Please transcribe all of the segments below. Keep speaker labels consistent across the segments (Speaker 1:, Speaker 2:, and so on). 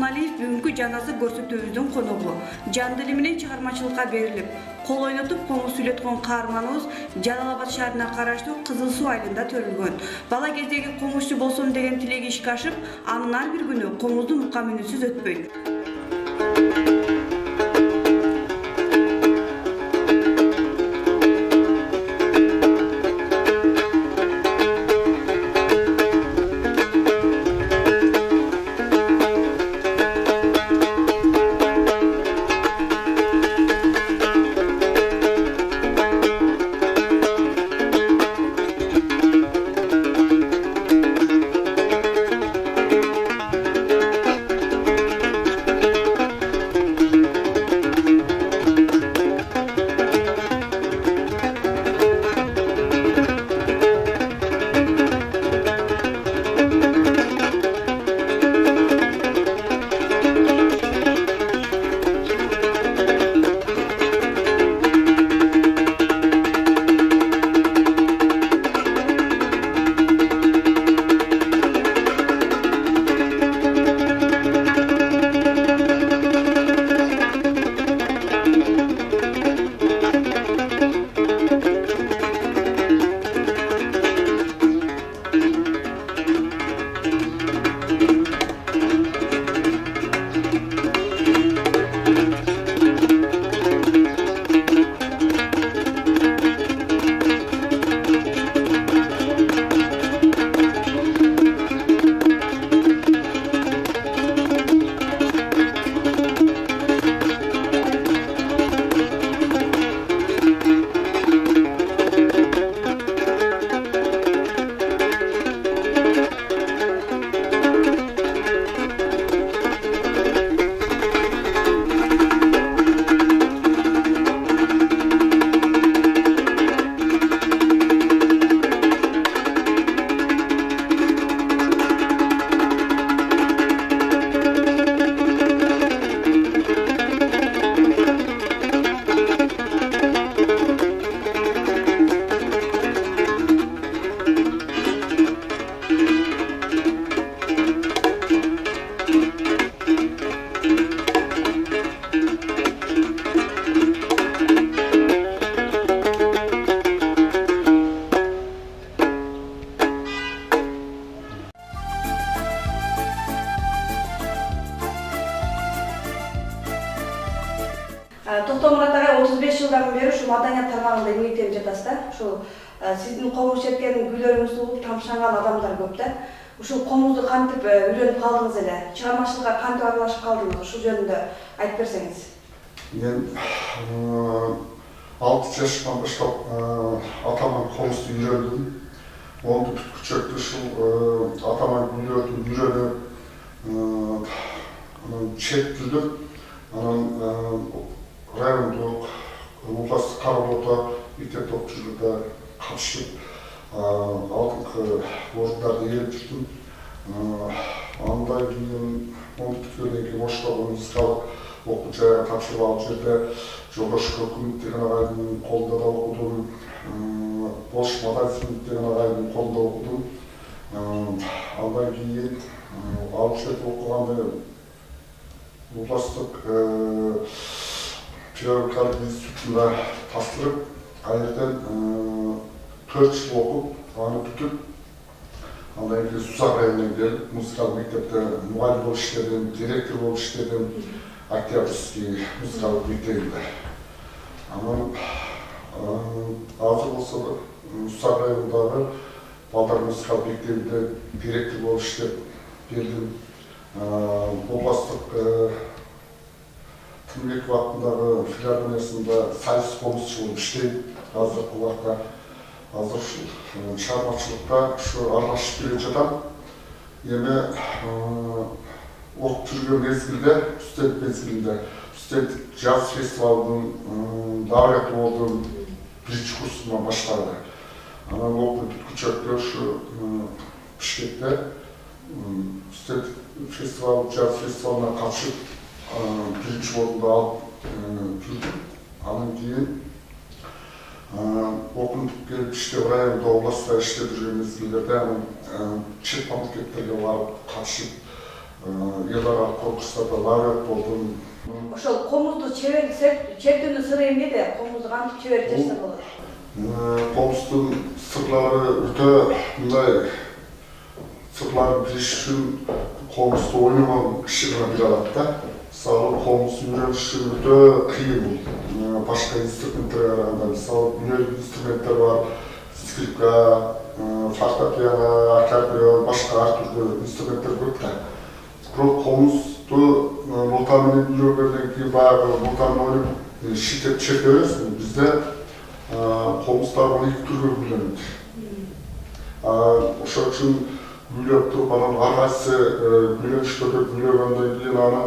Speaker 1: Нурманалиев бүгүнкү жаназа көрсөтүүбүздүн коногу. Жан дили менен чыгармачылыкка берилип, кол ойнотуп коңу сүйлөткөн каарманыбыз Жалал Абад шаарына караштуу Кызыл Суу айылында төрүлгөн. Бала кездеги коңушчу болсом деген тилеги ишке ашып, анын ар бир күнү коңуздун мукка мүнүүсүз өтпөйт. Токтомурат агай 35 жылдан бери ушу маданият тармагында эмгектенип жатасыз да. Ушу сиздин комуз четкен гүлөрүңүздү угуп тамшаган адамдар көп да. Ушу комузду кантип үйрөнүп калдыңыз эле? Чыгармачылыкка кантип аралашып калдыңыз? Ушу жөнүндө айтып берсеңиз.
Speaker 2: Мен 6 жашымдан баштап атаман комузду үйрөндүм. Онду бүткүчөктү ушул атаман гүлөрдү үйрөнүп, анан четтилдим. Анан райондук областык каработа мектеп окуучуларда катышып алдыңкы орундарды ээлеп жүрдүм. Андан кийин оңтүстүктөн кийин Ошто музыкалык окуу жайга тапшырып ал жерде Жогорку Көкүмүт деген агайдын колунда да окудум. Бош Мадазин деген агайдын колунда окудум. Андан кийин ал жерде окуганда областык педагогикалык институтунда тапшырып, ал жерден 4 жыл окуп, аны бүтүп, андан кийин Сузак районуна келип, музыкалык мектепте мугалим болуп иштедим, директор болуп иштедим, Октябрьский музыкалык мектебинде. Анан азыр болсо Сузак районундагы балдар музыкалык мектебинде директор болуп иштеп келдим. Областык Тынбеков атындагы филармониясында солист комузчу болуп иштейм. Азыркы убакта азыр ушул чыгармачылыкка ушу аралашып келе жатам. Эми окуп жүргөн мезгилде, студент мезгилинде студент жаз фестивалынын лауреаты болдум. 1-курсунан башталды. Анан окуу бүткүчөктө ушу Бишкекте студент фестивал, жаз фестивалына катышып, 1-чи орунду алып жүрдүм. Анан кийин окуп келип иштеп районда областта иштеп жүргөн мезгилдерде чет мамлекеттерге барып катышып ел аралык конкурстарда лауреат болдум.
Speaker 1: Ошол комузду чебердүүнүн сыры эмнеде? Комузду кантип чебер жашса болот?
Speaker 2: Комуздун сырлары өтө мындай сырларын билиш үчүн комузду ойногон киши гана биле алат да. Мисалы комузду үйрөнүшү өтө кыйын бул. Башка инструменттерге караганда, мисалы үнөлүк инструменттер бар, скрипка, фортепиано, аккордеон, башка ар түрдүү инструменттер көп да. Бирок комузду нота менен үйлөнгөндөн кийин баягы нотаны ойлоп шийтеп чертеп бересиң. Бизде комуздар 12 түргө бөлүнөт. Ошол үчүн үйлөп туруп анан ар кайсы үйлөнүштөрдө үйлөгөндөн кийин аны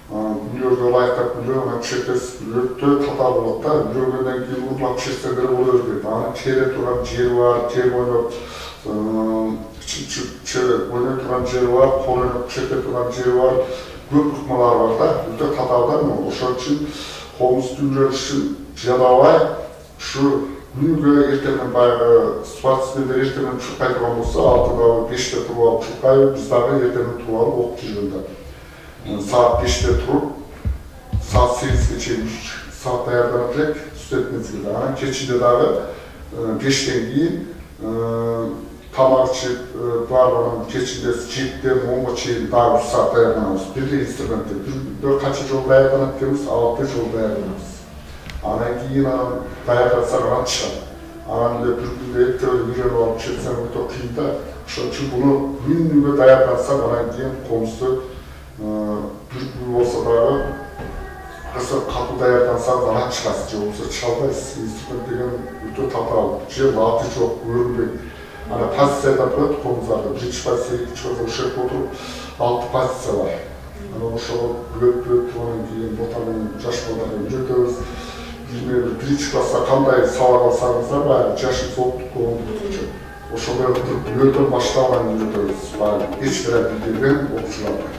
Speaker 2: үйлөргө ылайыктап үйлөп, анан чертесиз. Өтө татаал болот да. Үйлөнгөндөн кийин урлап чертсеңер боло бербейт. Анын тере турган жери бар, тер ойноп ойной турган жери бар, кол ойноп чертеп турган жери бар. Көп ыкмалар бар да. Өтө татаал да. Ошол үчүн комузду үйрөнүшүн жадабай ушу күнгө эртеңен баягы спортсмендер эртеңен чуркай турган болсо, 6-да 5-те туруп алып чуркайбы, биз дагы эртеңен туруп алып окуп жүргөн да. Saat 5'te turup, saat 8'e çeyin 3 saat dayandıran tek sütetmeniz gibi. Yani keçide dağı 5'ten giyin, tamarçı barbanın keçide çiğitten 10'a çeyin dağı 3 saat dayandıramız. Bir de instrumentte, bir kaçı yol dayandıran temiz, 6 yol dayandıramız. Anan giyin, dayandıransa anan çıkar. Anan bir günde etti öyle bir yol alıp çetsen öte okuyun da. Şunun için bunu günlüğü dayandıransa anan giyin konusu Türk olsa da kısa kapı dayandansanız rahat çıkarsın. Olsa çalmayız. İnstrument degen öte tatal. Latı çok, örünbek. Ana pozisiyada koyup komuzlarda. Birinci pozisiya, ikinci pozisiya uşak oturup 6 pozisiya var. Ошол бөлөп анан кийин ботанын жаш балдарга үйрөтөбүз. Биринчи класска кандай сабак алсаңыздар, баягы жашын соттук коомдукчу. Ошолор бөлөдөн баштап анан үйрөтөбүз. Баягы эч бир билбеген окуучуларга.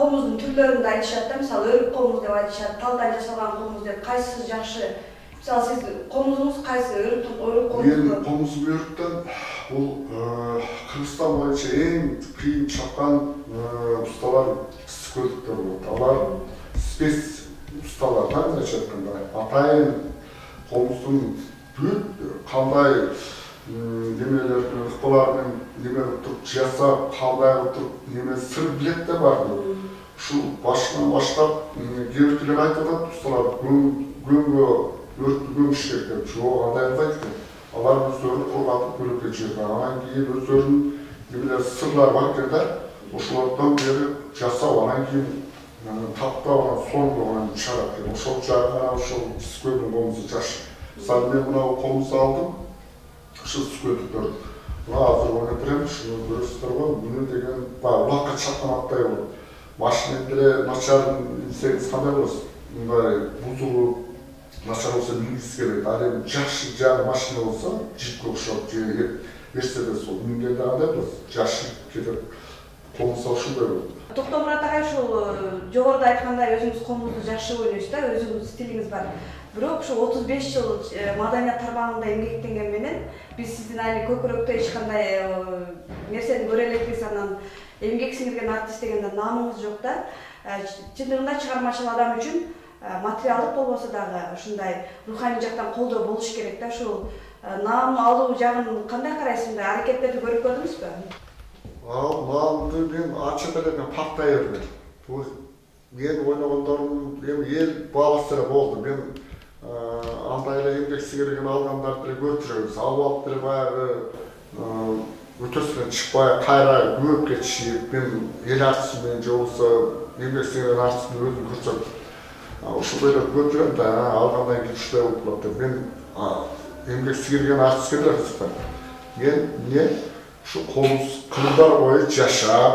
Speaker 1: комуздун түрлөрүн да айтышат да, мисалы өрүк комуз деп айтышат, талдан жасалган комуз деп. Кайсысы жакшы? Мисалы сиз комузуңуз кайсы? Өрүк комузу?
Speaker 2: Мен комуз өрүктөн бул Кыргызстан боюнча эң кыйын чапкан усталар көлүктөр болот. Алар спец усталар, мындайча айтканда, атайын комуздун бүт кандай немелерди ыкпаларын неме туруп жасап, кандай туруп неме сыр билет да бар. Ушул башынан баштап кээбиркилер айтып атат, усталар көңгө өрттү көмүш керек деп. Жок, андай кылбайт экен. Алар өздөрүн кургатып көлөккө жиберген. Анан кийин өздөрүнүн немелер сырлары бар экен да. Ошолордон бери жасап, анан кийин таптап, соңго чыгарат экен. Ошол жагына ошол скөбүн комузу жаш. Мисалы мен мына комузду алдым. Ушул скөбүктөр. Мына азыр ойноп берем, шуну көрөсүздөр го. Муну деген улакка чапкан аттай болот. Машина деле начар десеңиз кандай болот? Мындай бузулуп начар болсо мингиси келет. Ал эми жакшы жагы машина болсо, джипке окшоп же Мерседес болуп мингенде кандай болот? Жакшы кетет. Комуз ушундай болот.
Speaker 1: Токтомурат агай, ушул жогоруда айткандай өзүңүз комузду жакшы ойнойсуз да, өзүңүз стилиңиз бар. Бирок ушу 35 жыл маданият тармагында эмгектенген менен биз сиздин али көкүрөктө эч кандай нерсени көрө элекпиз. Анан эмгек сиңирген артист дегенде наамыңыз жок да. Чындыгында чыгармачыл адам үчүн материалдык болбосо дагы ушундай руханий жактан колдоо болуш керек да. Ушул наам алуу жагын кандай карайсыз? Мындай аракеттерди көрүп көрдүңүзбү?
Speaker 2: Наамды мен ачык эле тактай бердим. Бул мен ойногондорум эми эл бааласа эле болду. Мен андай эле эмгек сиңирген алгандарды эле көрүп жүрөбүз. Алып алып деле баягы өтөсүнөн чыкпай кайра көп кетишип, мен эл артисымен же болбосо эмгек сиңирген артисттин өзүн көрсөм, ушундай эле көрүп жүрөм да, алгандан кийин ушундай болуп калат деп. Мен эмгек сиңирген артистке деле кызыкпайм. Мен эмне ушу комуз кылымдар бою жашап,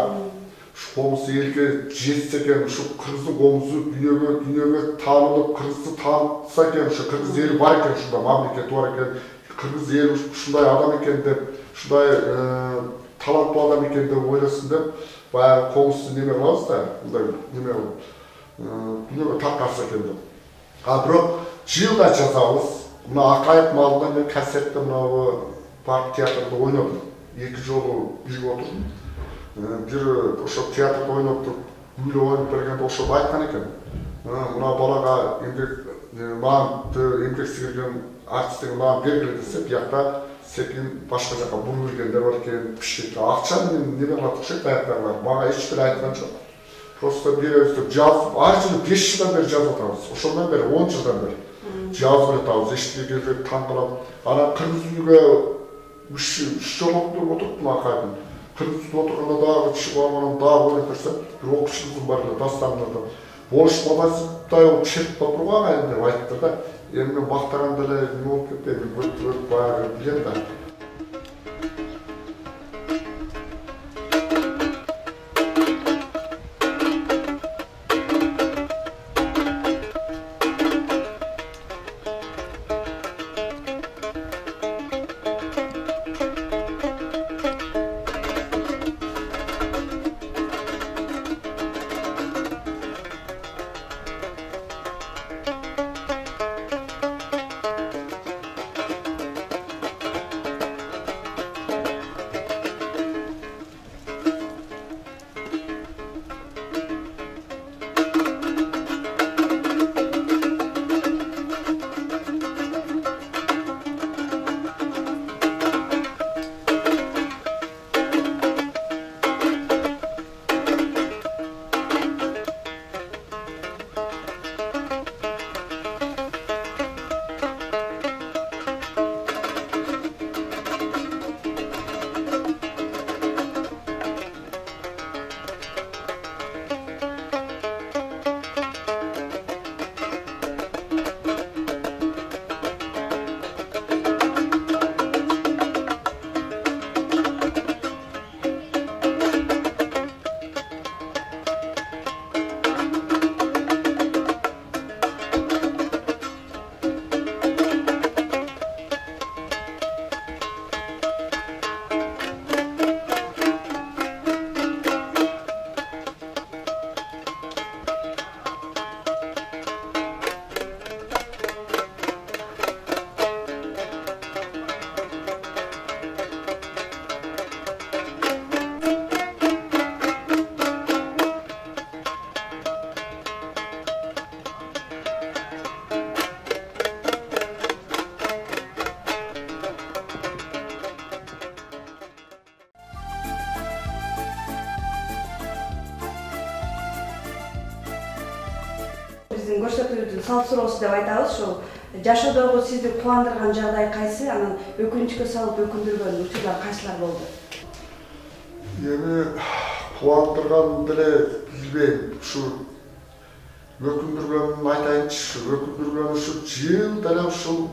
Speaker 2: ушу комуз элге жетсе экен, ушу кыргыздын комузу дүйнөгө таанылып, кыргызды таанытса экен, ушу кыргыз эли бар экен, ушундай мамлекети бар экен, кыргыз эли ушундай адам экен деп, ушундай таланттуу адам экен деп ойлосун деп, баягы комузду неме кылабыз да, мындай неме кылып дүйнөгө таркатса экен деп. Бирок жылда жазабыз. Мына Акаев малында мен концертте мына парк театрда ойнодум. 2 жолу бирге отурдум. Бир ошо театрда ойноп туруп, күлүп ойноп бергенде ошо айткан экен. Мына балага эмгек сиңирген артисттин мага бергиле десе, биякта секин башка жака буруп келгендер бар экен, пишет. Акчаны неме кылат окшойт аяктагылар. Мага эч бир айткан жок. Просто беребиз деп жазып, ар жылы 5 жылдан бери жазып атабыз. Ошондон бери 10 жылдан бери жазып атабыз. Эчтеке келип таң калам. Анан кыргыз үйгө 3 жолу отуруптум Акаевдин. Кыргыз отурганда дагы чыгып алганын дагы ойлоп көрсөм, бир окуучубуздун бар эле дастандарда болушмадастай болуп чертип турган деп айтты да. Эми мен бактаганда эле эме болуп кетти, өтүп баягы билем да.
Speaker 1: сиздин көрсөтүүнүздүн салт суроосу деп айтабыз. Ошол жашоодогу сизди кубандырган жагдай кайсы? Анан өкүнүчкө салып өкүндүргөн учурлар кайсылар болду?
Speaker 2: Эми кубандырган деле билбейм. Ушу өкүндүргөнүн айтайынчы, өкүндүргөн ушу жыл деле ушул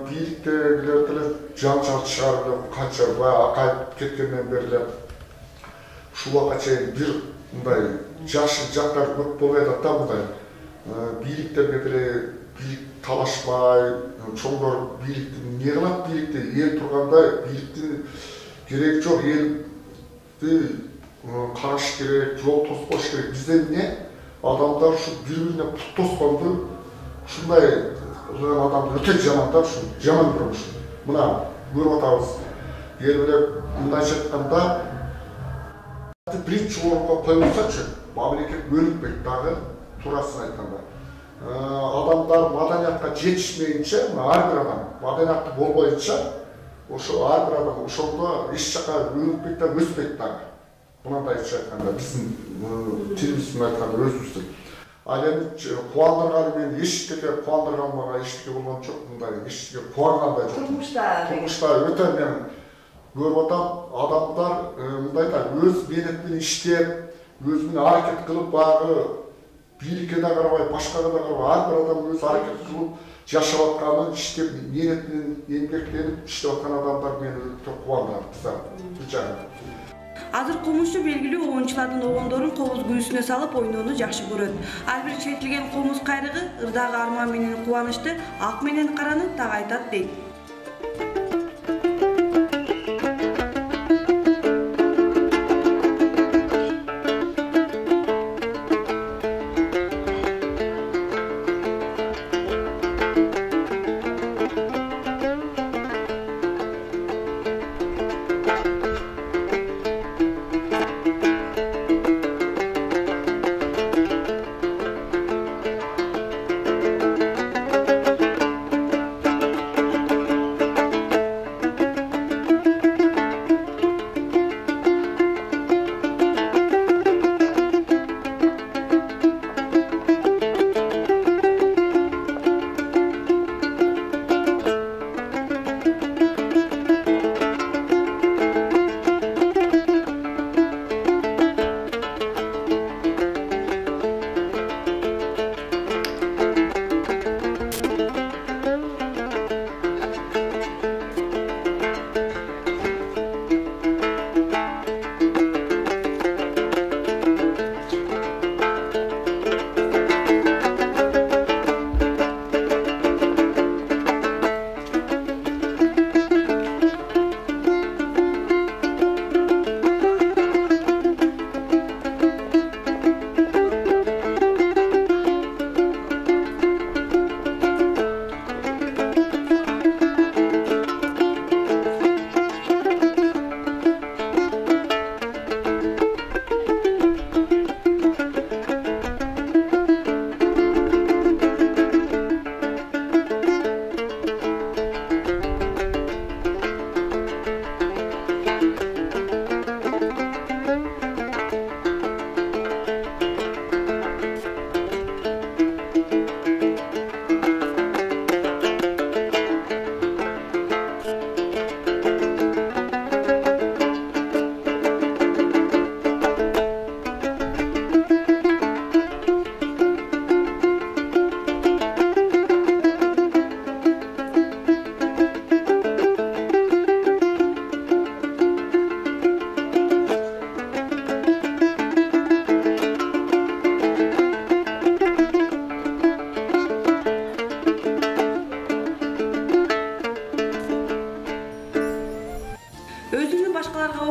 Speaker 2: бийликтегилер деле жанжал чыгарып, канча акайып кеткенден бери эле ушул убакка чейин бир мындай жакшы жактар көп болбой атат да, мындай бийликтерге деле бийлик талашпай, чоңдор бийликти эмне кылат, бийликти эл турганда бийликтин кереги жок, элди караш керек, жол тоспош керек. Бизде эмне? Адамдар ушу бири-бирине пут тосконду ушундай кылган адам өтө жаман да, ушу жаман бирок ушу. Мына көрүп атабыз. Эл эле мындайча айтканда биринчи орунга коюлсачы, мамлекет бөлүнбөйт дагы, туурасын айтканда. Адамдар маданиятка жетишмейинче, ар бир адам маданиятты болбойнча, ошо ар бир адам ошондо эч жака өнүкпөйт да, өспөйт дагы. Мынандайча айтканда биздин тилибиз менен айтканда өзүбүздүн. Ал эми кубандырганы мен эчтеке кубандырганга эчтеке болгон жок, мындай эчтеке кубангандай жок. Турмушта өтө мен көрүп атам, адамдар мындай да өз менет менен иштеп, өз менен аракет кылып, багы бийликке да карабай, башкага да карабай, ар бир адам өз аракет кылып жашап атканын, иштеп, менет менен эмгектенип иштеп аткан адамдар мени өтө кубандырат bizden.
Speaker 1: Азыр комузчу белгилүү оюнчулардын огондорун кобуз күйүүсүнө салып ойноону жакшы көрөт. Ар бир четилген комуз кайрыгы ырдагы арман менен кубанычты, ак менен караны так айтат дейт.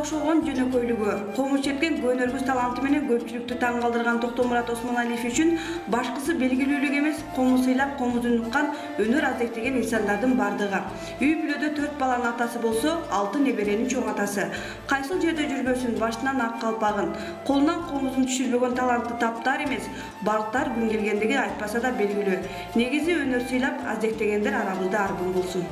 Speaker 1: окшогон жөнөкөйлүгү, комуз четкен көнөргүз таланты менен көпчүлүктү таң калтырган Токтомурат Осмоналиев үчүн башкысы белгилүүлүк эмес, комуз ыйлап комузун уккан өнөр аздектеген инсандардын бардыгы. Үй бүлөдө 4 баланын атасы болсо, 6 неберенин чоң атасы. Кайсыл жерде жүргөсүн башынан ак калпагын, колунан комузун түшүрбөгөн талантты таптар эмес, балыктар күн келгендиги айтпаса да белгилүү. Негизи өнөр сыйлап аздектегендер арабызда арбын болсун.